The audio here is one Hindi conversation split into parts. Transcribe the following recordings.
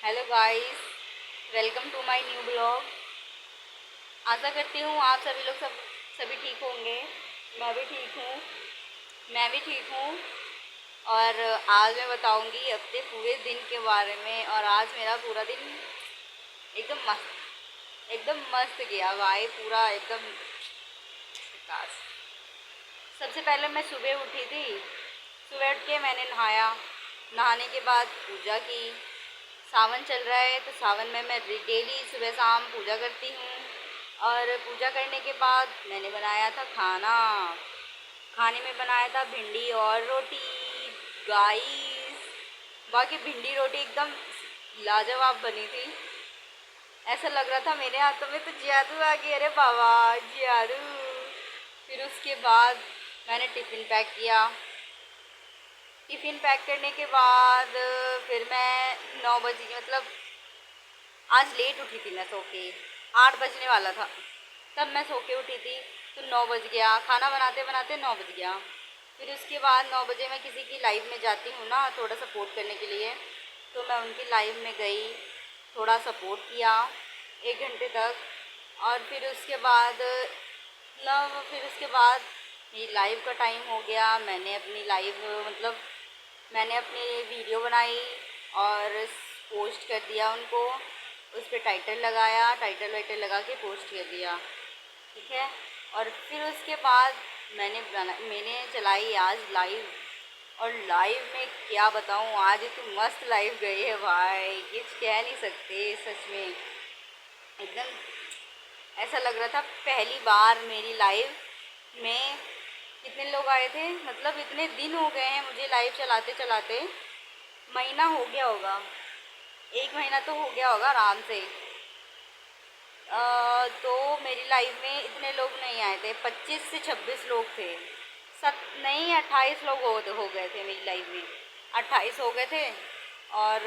Hello guys, welcome to my new blog. आशा करती हूँ आप सभी लोग सभी ठीक होंगे। मैं भी ठीक हूँ। और आज मैं बताऊँगी अपने पूरे दिन के बारे में। और आज मेरा पूरा दिन एकदम मस्त गया भाई, पूरा एकदम झकास। सबसे पहले मैं सुबह उठी थी। सुबह उठ के मैंने नहाया। नहाने के बाद पूजा की। सावन चल रहा है तो सावन में मैं डेली सुबह शाम पूजा करती हूँ। और पूजा करने के बाद मैंने बनाया था खाना। खाने में बनाया था भिंडी और रोटी। गाइस, बाकी भिंडी रोटी एकदम लाजवाब बनी थी। ऐसा लग रहा था मेरे हाथों में तो जादू आ गया। अरे बाबा, जादू। फिर उसके बाद मैंने टिफ़िन पैक किया। टिफ़िन पैक करने के बाद फिर मैं 9 बजे, मतलब आज लेट उठी थी मैं सो के। 8 बजने वाला था तब मैं सो के उठी थी। तो 9 बज गया, खाना बनाते बनाते 9 बज गया। फिर उसके बाद 9 बजे मैं किसी की लाइव में जाती हूँ ना, थोड़ा सपोर्ट करने के लिए। तो मैं उनकी लाइव में गई, थोड़ा सपोर्ट किया 1 घंटे तक। और फिर उसके बाद मेरी लाइव का टाइम हो गया। मैंने अपनी वीडियो बनाई और पोस्ट कर दिया उनको। उस पर टाइटल लगाया, टाइटल वाइटल लगा के पोस्ट कर दिया। ठीक है। और फिर उसके बाद मैंने चलाई आज लाइव। और लाइव में क्या बताऊँ, आज इतनी मस्त लाइव गई है भाई, कुछ कह नहीं सकते सच में। एकदम ऐसा लग रहा था पहली बार मेरी लाइव में। कितने लोग आए थे, मतलब इतने दिन हो गए हैं मुझे लाइव चलाते चलाते। महीना हो गया होगा, 1 महीना तो हो गया होगा आराम से। तो मेरी लाइव में इतने लोग नहीं आए थे, 25 से 26 लोग थे। सत नहीं 28 लोग हो गए थे मेरी लाइव में। 28 हो गए थे। और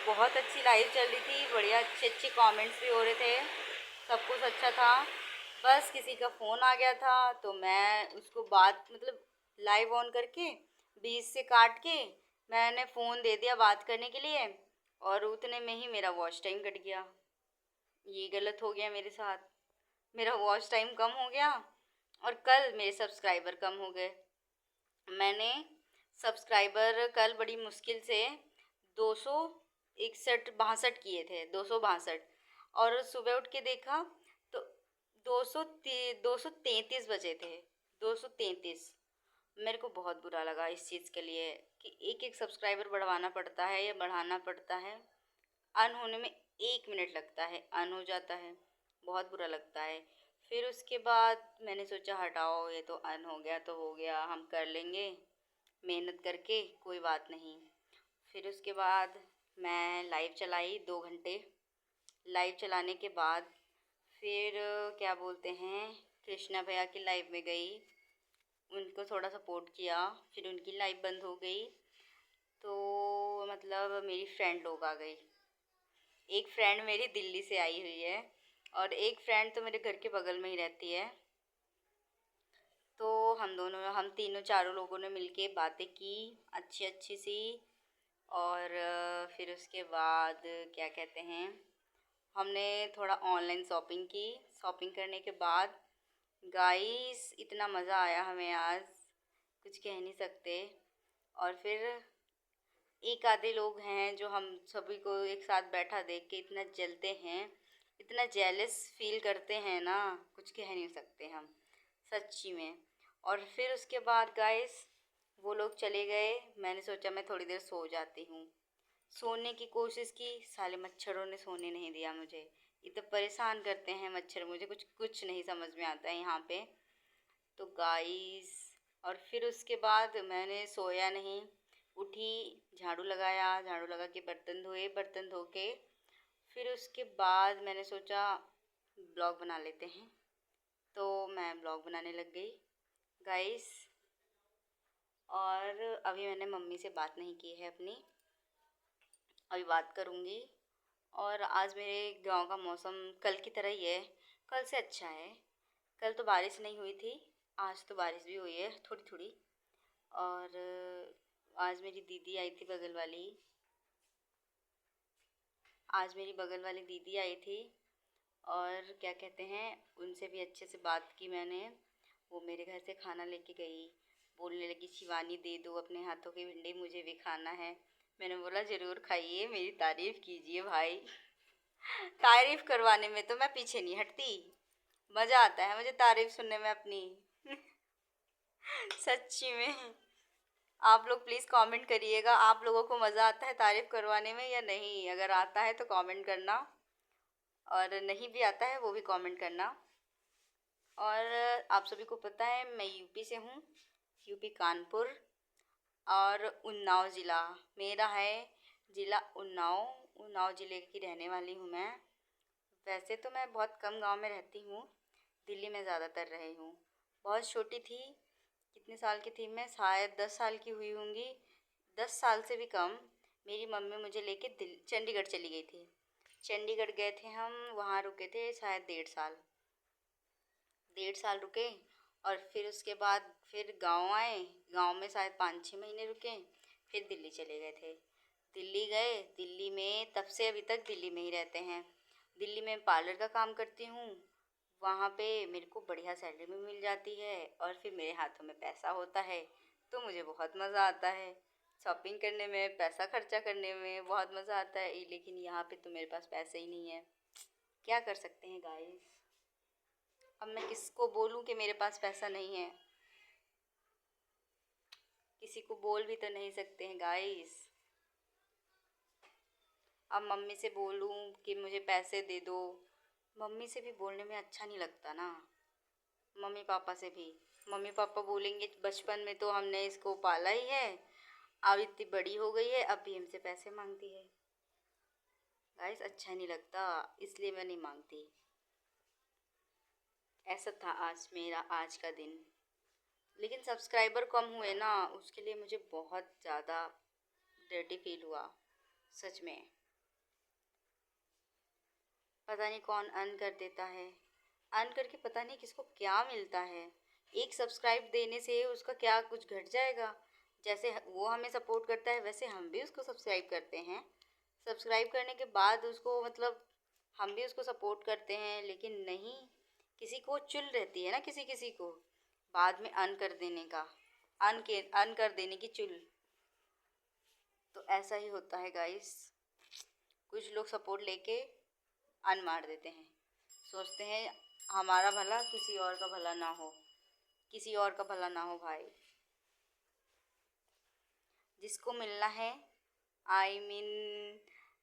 बहुत अच्छी लाइव चल रही थी, बढ़िया अच्छे अच्छे कमेंट्स भी हो रहे थे। सब कुछ अच्छा था। बस किसी का फ़ोन आ गया था तो मैं उसको बात, मतलब लाइव ऑन करके बीच से काट के मैंने फ़ोन दे दिया बात करने के लिए। और उतने में ही मेरा वॉच टाइम कट गया। ये गलत हो गया मेरे साथ। मेरा वॉच टाइम कम हो गया और कल मेरे सब्सक्राइबर कम हो गए। मैंने सब्सक्राइबर कल बड़ी मुश्किल से 261 62 किए थे, 262। और सुबह उठ के देखा तो 233 बचे थे। 233। मेरे को बहुत बुरा लगा इस चीज़ के लिए कि एक एक सब्सक्राइबर बढ़वाना पड़ता है या बढ़ाना पड़ता है। अन होने में 1 मिनट लगता है, अन हो जाता है। बहुत बुरा लगता है। फिर उसके बाद मैंने सोचा हटाओ, ये तो अन हो गया तो हो गया, हम कर लेंगे मेहनत करके, कोई बात नहीं। फिर उसके बाद मैं लाइव चलाई 2 घंटे। लाइव चलाने के बाद फिर क्या बोलते हैं, कृष्णा भैया की लाइव में गई, उनको थोड़ा सपोर्ट किया। फिर उनकी लाइव बंद हो गई तो मतलब मेरी फ्रेंड लोग आ गई। एक फ्रेंड मेरी दिल्ली से आई हुई है और एक फ्रेंड तो मेरे घर के बगल में ही रहती है। तो हम तीनों चारों लोगों ने मिलके बातें की, अच्छी अच्छी सी। और फिर उसके बाद क्या कहते हैं, हमने थोड़ा ऑनलाइन शॉपिंग की। शॉपिंग करने के बाद गाइस इतना मज़ा आया हमें आज, कुछ कह नहीं सकते। और फिर एक आधे लोग हैं जो हम सभी को एक साथ बैठा देख के इतना जलते हैं, इतना जेलस फील करते हैं ना, कुछ कह नहीं सकते हम सच्ची में। और फिर उसके बाद गाइस वो लोग चले गए। मैंने सोचा मैं थोड़ी देर सो जाती हूँ। सोने की कोशिश की, साले मच्छरों ने सोने नहीं दिया मुझे। इतना परेशान करते हैं मच्छर, मुझे कुछ कुछ नहीं समझ में आता है यहाँ पे। तो गाइस, और फिर उसके बाद मैंने सोया नहीं, उठी, झाड़ू लगाया, झाड़ू लगा के बर्तन धोए, बर्तन धो के फिर उसके बाद मैंने सोचा ब्लॉग बना लेते हैं। तो मैं ब्लॉग बनाने लग गई गाइस। और अभी मैंने मम्मी से बात नहीं की है अपनी, अभी बात करूँगी। और आज मेरे गांव का मौसम कल की तरह ही है, कल से अच्छा है। कल तो बारिश नहीं हुई थी, आज तो बारिश भी हुई है थोड़ी थोड़ी। और आज मेरी दीदी आई थी बगल वाली, आज मेरी बगल वाली दीदी आई थी और क्या कहते हैं, उनसे भी अच्छे से बात की मैंने। वो मेरे घर से खाना लेके गई, बोलने लगी शिवानी दे दो अपने हाथों की भिंडी, मुझे भी खाना है। मैंने बोला ज़रूर खाइए, मेरी तारीफ़ कीजिए भाई। तारीफ़ करवाने में तो मैं पीछे नहीं हटती, मज़ा आता है मुझे तारीफ़ सुनने में अपनी। सच्ची में। आप लोग प्लीज़ कमेंट करिएगा, आप लोगों को मज़ा आता है तारीफ़ करवाने में या नहीं? अगर आता है तो कमेंट करना, और नहीं भी आता है वो भी कमेंट करना। और आप सभी को पता है मैं यूपी से हूँ, यूपी कानपुर, और उन्नाव ज़िला मेरा है, ज़िला उन्नाव। उन्नाव ज़िले की रहने वाली हूँ मैं। वैसे तो मैं बहुत कम गांव में रहती हूँ, दिल्ली में ज़्यादातर रही हूँ। बहुत छोटी थी, कितने साल की थी मैं, शायद 10 साल की हुई होंगी, 10 साल से भी कम। मेरी मम्मी मुझे लेके चंडीगढ़ चली गई थी। चंडीगढ़ गए थे हम, वहाँ रुके थे शायद 1.5 साल, 1.5 साल रुके। और फिर उसके बाद फिर गांव आए, गांव में शायद 5-6 महीने रुके, फिर दिल्ली चले गए थे। दिल्ली गए, दिल्ली में तब से अभी तक दिल्ली में ही रहते हैं। दिल्ली में पार्लर का काम करती हूँ, वहाँ पे मेरे को बढ़िया सैलरी भी मिल जाती है, और फिर मेरे हाथों में पैसा होता है तो मुझे बहुत मज़ा आता है। शॉपिंग करने में, पैसा खर्चा करने में बहुत मज़ा आता है। लेकिन यहाँ पे तो मेरे पास पैसे ही नहीं है, क्या कर सकते हैं गाइस। अब मैं किसको बोलूँ कि मेरे पास पैसा नहीं है? किसी को बोल भी तो नहीं सकते हैं गाइस। अब मम्मी से बोलूँ कि मुझे पैसे दे दो, मम्मी से भी बोलने में अच्छा नहीं लगता ना। मम्मी पापा से भी, मम्मी पापा बोलेंगे बचपन में तो हमने इसको पाला ही है, अब इतनी बड़ी हो गई है अब भी हमसे पैसे मांगती है। गाइस अच्छा नहीं लगता, इसलिए मैं नहीं मांगती। ऐसा था आज का दिन। लेकिन सब्सक्राइबर कम हुए ना, उसके लिए मुझे बहुत ज़्यादा डर्टी फील हुआ, सच में। पता नहीं कौन अर्न कर देता है, अर्न करके पता नहीं किसको क्या मिलता है। एक सब्सक्राइब देने से उसका क्या कुछ घट जाएगा? जैसे वो हमें सपोर्ट करता है वैसे हम भी उसको सब्सक्राइब करते हैं। सब्सक्राइब करने के बाद उसको मतलब हम भी उसको सपोर्ट करते हैं, लेकिन नहीं, किसी को चुल रहती है ना, किसी किसी को बाद में अर्न कर देने का, अर्न कर देने की चुल। तो ऐसा ही होता है गाइस, कुछ लोग सपोर्ट लेके अन मार देते हैं, सोचते हैं हमारा भला किसी और का भला ना हो, किसी और का भला ना हो भाई। जिसको मिलना है,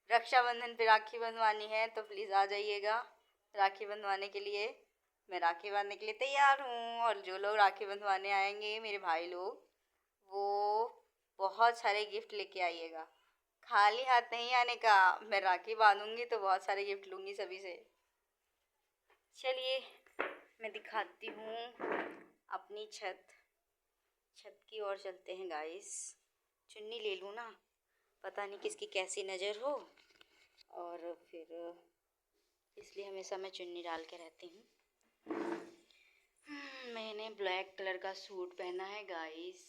रक्षाबंधन पे राखी बंधवानी है तो प्लीज़ आ जाइएगा राखी बंधवाने के लिए। मैं राखी बांधने के लिए तैयार हूँ, और जो लोग राखी बंधवाने आएंगे मेरे भाई लोग, वो बहुत सारे गिफ्ट लेके आइएगा, खाली हाथ नहीं आने का। मैं राखी बांधूंगी तो बहुत सारे गिफ्ट लूँगी सभी से। चलिए मैं दिखाती हूँ अपनी छत की ओर चलते हैं गाइस। चुन्नी ले लूँ ना, पता नहीं किसकी कैसी नज़र हो, और फिर इसलिए हमेशा मैं चुन्नी डाल के रहती हूँ। मैंने ब्लैक कलर का सूट पहना है गाइस।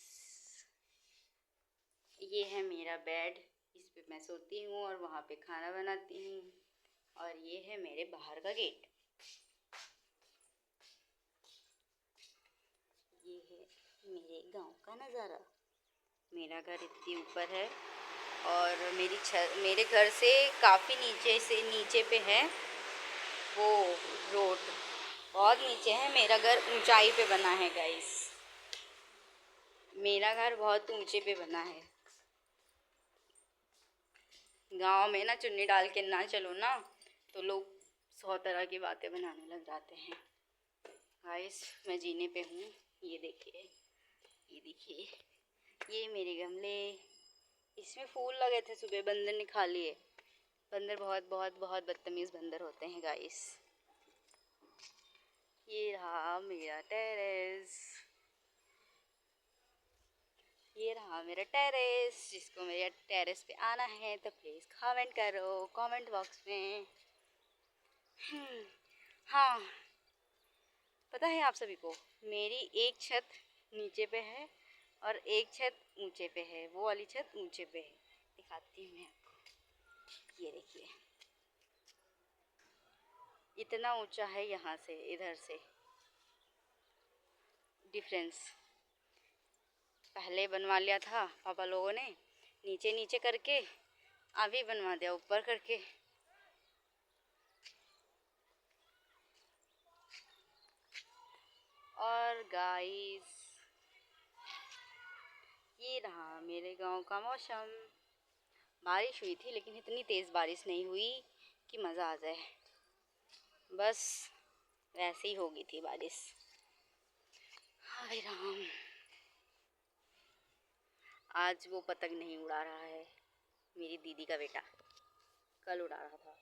ये है मेरा बेड, इस पे मैं सोती हूँ और वहाँ पे खाना बनाती हूँ, और ये है मेरे बाहर का गेट। ये है मेरे गांव का नज़ारा। मेरा घर इतनी ऊपर है, और मेरे घर से काफ़ी नीचे पे है वो रोड, बहुत नीचे है। मेरा घर ऊंचाई पे बना है गाइस, मेरा घर बहुत ऊंचे पे बना है। गांव में ना चुन्नी डाल के ना चलो ना तो लोग 100 तरह की बातें बनाने लग जाते हैं। गाइस मैं जीने पे हूँ, ये देखिए, ये देखिए, ये मेरे गमले, इसमें फूल लगे थे, सुबह बंदर ने खा लिए। बंदर बहुत बहुत बहुत बदतमीज़ बंदर होते हैं गाइस। ये रहा मेरा टेरेस, ये रहा मेरा टेरेस। जिसको मेरे टेरेस पे आना है तो प्लीज़ कमेंट करो कमेंट बॉक्स में। हाँ, पता है आप सभी को, मेरी एक छत नीचे पे है और एक छत ऊंचे पे है, वो वाली छत ऊंचे पे है। दिखाती हूँ मैं आपको, ये देखिए, इतना ऊंचा है यहाँ से इधर से डिफरेंस। पहले बनवा लिया था पापा लोगों ने नीचे नीचे करके, अभी बनवा दिया ऊपर करके। और गाइस ये रहा मेरे गांव का मौसम। बारिश हुई थी लेकिन इतनी तेज़ बारिश नहीं हुई कि मज़ा आ जाए, बस वैसे ही हो गई थी बारिश। हाय राम, आज वो पतंग नहीं उड़ा रहा है मेरी दीदी का बेटा, कल उड़ा रहा था।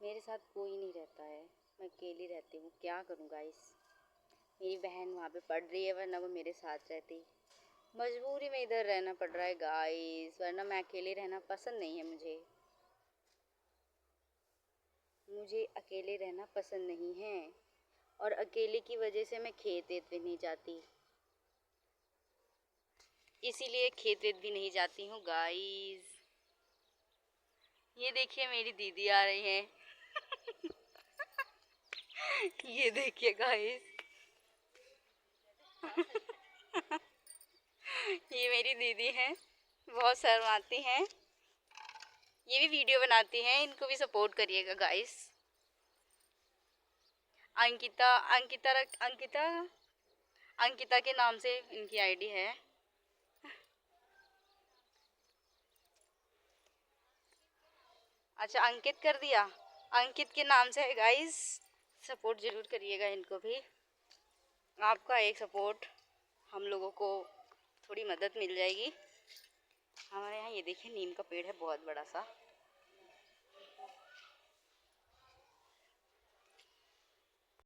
मेरे साथ कोई नहीं रहता है, मैं अकेली रहती हूँ, क्या करूँ गाइस। मेरी बहन वहाँ पे पढ़ रही है, वरना वो मेरे साथ रहती। मजबूरी में इधर रहना पड़ रहा है गाइस, वरना मैं अकेले रहना पसंद नहीं है मुझे अकेले रहना पसंद नहीं है। और अकेले की वजह से मैं खेत वेत भी नहीं जाती, इसीलिए खेत वेत भी नहीं जाती हूँ गाइस। ये देखिए मेरी दीदी आ रही है ये देखिए गाइस ये मेरी दीदी हैं, बहुत शर्माती हैं, ये भी वीडियो बनाती हैं, इनको भी सपोर्ट करिएगा गाइस। अंकिता अंकिता अंकिता अंकिता के नाम से इनकी आईडी है। अच्छा अंकित कर दिया, अंकित के नाम से है गाइस, सपोर्ट ज़रूर करिएगा इनको भी। आपका एक सपोर्ट हम लोगों को थोड़ी मदद मिल जाएगी। हमारे यहाँ ये देखिए नीम का पेड़ है बहुत बड़ा सा,